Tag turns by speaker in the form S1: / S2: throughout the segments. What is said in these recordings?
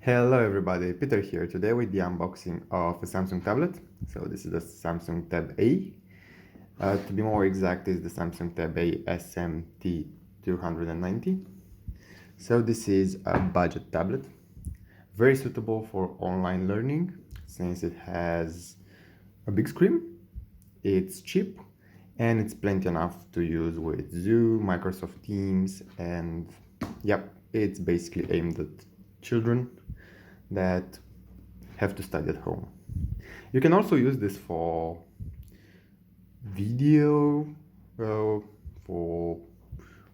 S1: Hello everybody, Peter here, today with the unboxing of a Samsung tablet. So this is the Samsung Tab A. To be more exact, is the Samsung Tab A SMT290. So this is a budget tablet, very suitable for online learning since it has a big screen, it's cheap, and it's plenty enough to use with Zoom, Microsoft Teams, and yep, it's basically aimed at children that have to study at home. You can also use this for video, for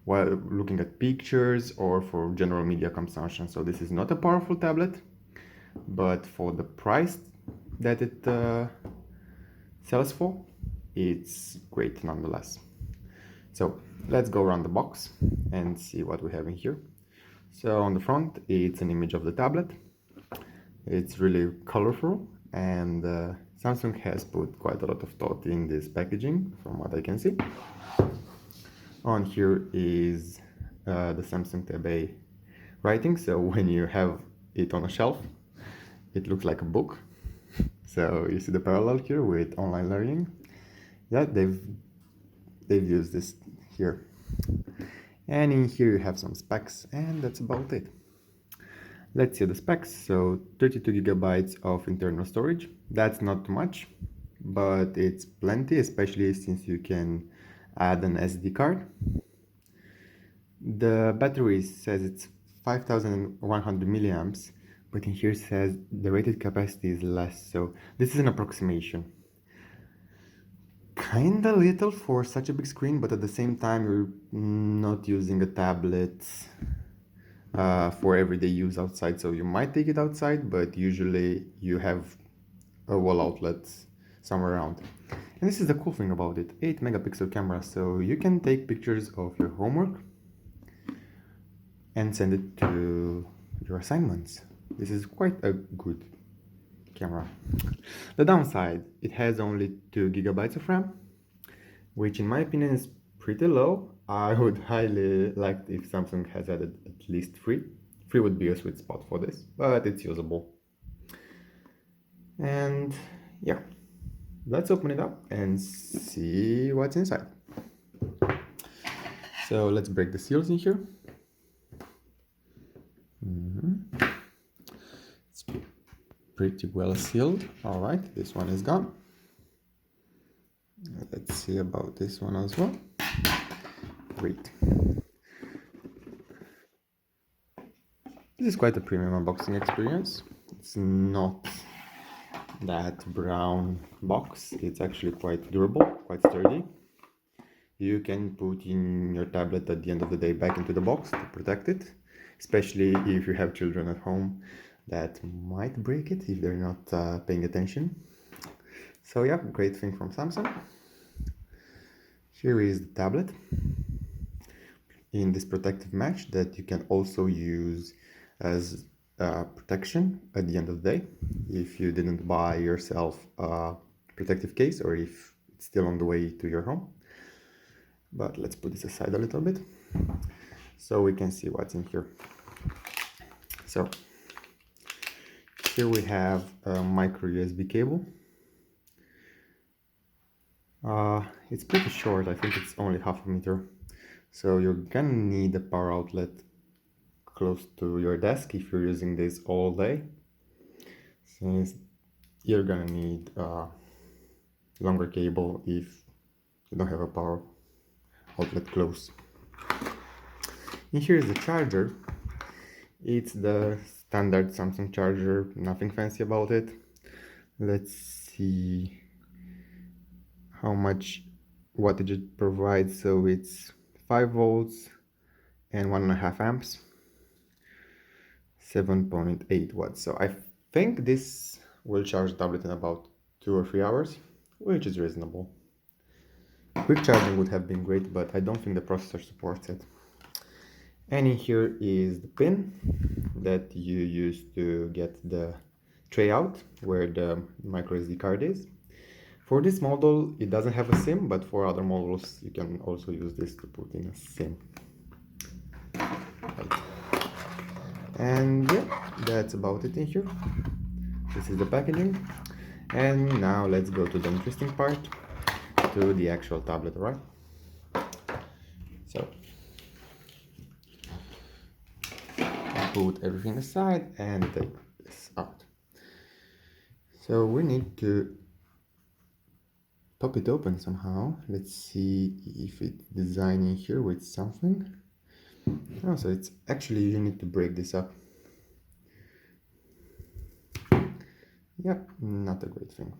S1: while looking at pictures, or for general media consumption. So this is not a powerful tablet, but for the price that it sells for, it's great nonetheless. So let's go around the box and see what we have in here. So on the front, it's an image of the tablet. It's really colorful, and Samsung has put quite a lot of thought in this packaging, from what I can see. On here is the Samsung Tab A writing, so when you have it on a shelf, it looks like a book. So you see the parallel here with online learning. Yeah, they've used this here. And in here you have some specs, and that's about it. Let's see the specs. So 32 gigabytes of internal storage. That's not too much, but it's plenty, especially since you can add an SD card. The battery says it's 5100 milliamps, but in here says the rated capacity is less, so this is an approximation. Kinda little for such a big screen, but at the same time you're not using a tablet for everyday use outside, so you might take it outside, but usually you have a wall outlet somewhere around. And this is the cool thing about it, 8 megapixel camera, so you can take pictures of your homework and send it to your assignments. This is quite a good camera. The downside, it has only 2 gigabytes of RAM, which in my opinion is pretty low. I would highly like if Samsung has added at least 3. 3 would be a sweet spot for this, but it's usable. And yeah, let's open it up and see what's inside. So let's break the seals in here. It's pretty well sealed. All right, this one is gone. Let's see about this one as well. Great. This is quite a premium unboxing experience. It's not that brown box. It's actually quite durable, quite sturdy. You can put in your tablet at the end of the day back into the box to protect it, especially if you have children at home that might break it if they're not paying attention. So yeah, great thing from Samsung. Here is the tablet in this protective mesh that you can also use as protection at the end of the day if you didn't buy yourself a protective case, or if it's still on the way to your home. But let's put this aside a little bit so we can see what's in here. So here we have a micro USB cable. It's pretty short, I think it's only half a meter. So you're gonna need a power outlet close to your desk if you're using this all day, since you're gonna need a longer cable if you don't have a power outlet close. And here's the charger. It's the standard Samsung charger, nothing fancy about it. Let's see how much wattage it provides. So it's 5 volts and 1.5 amps, 7.8 watts. So I think this will charge the tablet in about 2 or 3 hours, which is reasonable. Quick charging would have been great, but I don't think the processor supports it. And in here is the pin that you use to get the tray out where the microSD card is. For this model, it doesn't have a SIM, but for other models, you can also use this to put in a SIM. Right. And yeah, that's about it in here. This is the packaging. And now let's go to the interesting part, to the actual tablet, right? So put everything aside and take this out. So we need to pop it open somehow. Let's see if it's designing here with something. Oh, so it's actually, you need to break this up. Yep, not a great thing.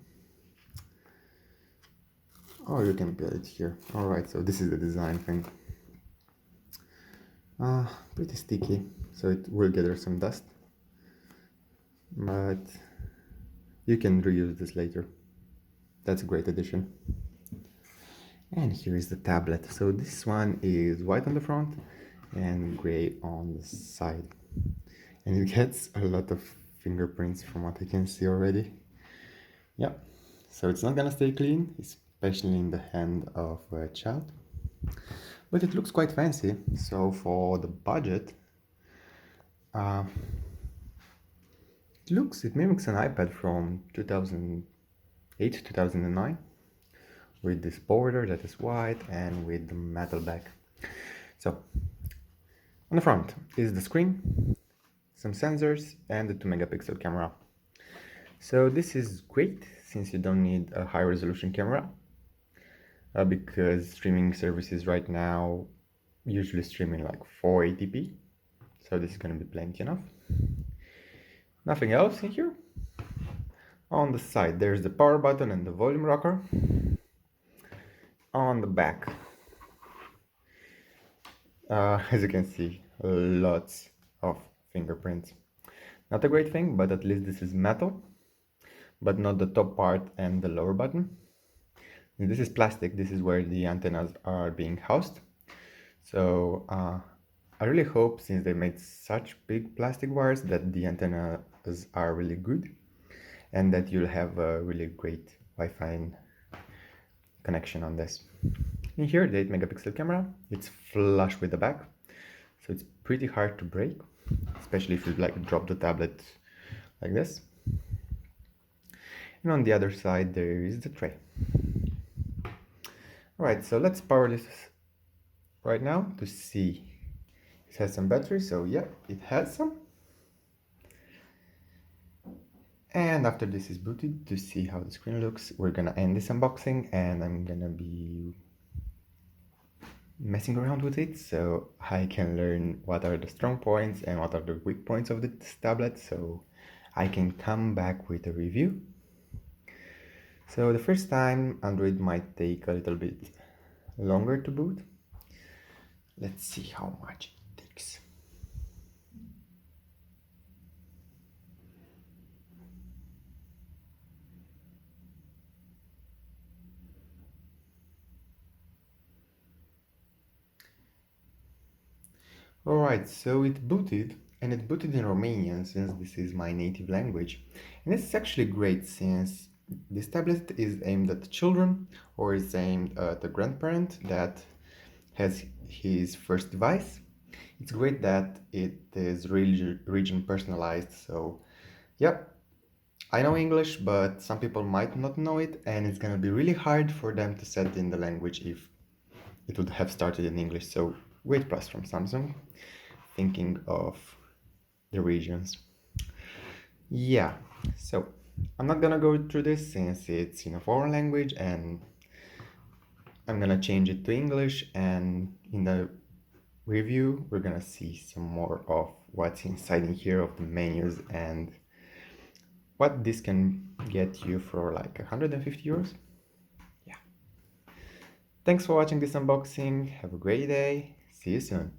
S1: Oh, you can put it here. Alright, so this is the design thing. Pretty sticky, so it will gather some dust. But you can reuse this later. That's a great addition. And here is the tablet. So this one is white on the front and gray on the side. And it gets a lot of fingerprints from what I can see already. Yep, so it's not gonna stay clean, especially in the hand of a child. But it looks quite fancy, so for the budget, it mimics an iPad from 2008, 2009, with this border that is white and with the metal back. So, on the front is the screen, some sensors, and the 2-megapixel camera. So this is great since you don't need a high resolution camera, because streaming services right now usually stream in like 480p, so this is going to be plenty enough. Nothing else in here. On the side there's the power button and the volume rocker. On the back, as you can see, lots of fingerprints. Not a great thing, but at least this is metal, but not the top part and the lower button. And this is plastic. This is where the antennas are being housed. So I really hope, since they made such big plastic wires, that the antennas are really good and that you'll have a really great Wi-Fi connection on this. In here, the 8-megapixel camera, it's flush with the back, so it's pretty hard to break, especially if you like drop the tablet like this. And on the other side, there is the tray. Alright, so let's power this right now to see. It has some battery, so yeah, it has some. And after this is booted, to see how the screen looks, we're gonna end this unboxing and I'm gonna be messing around with it so I can learn what are the strong points and what are the weak points of this tablet, so I can come back with a review. So the first time, Android might take a little bit longer to boot. Let's see how much it takes. Alright, so it booted, and it booted in Romanian since this is my native language. And this is actually great since this tablet is aimed at children, or is aimed at a grandparent that has his first device. It's great that it is region personalized, so yep. I know English, but some people might not know it, and it's gonna be really hard for them to set in the language if it would have started in English. So great plus from Samsung, thinking of the regions. Yeah, so I'm not gonna go through this since it's in a foreign language, and I'm gonna change it to English, and in the review we're gonna see some more of what's inside in here of the menus and what this can get you for like 150 euros. Yeah. Thanks for watching this unboxing. Have a great day. See you soon.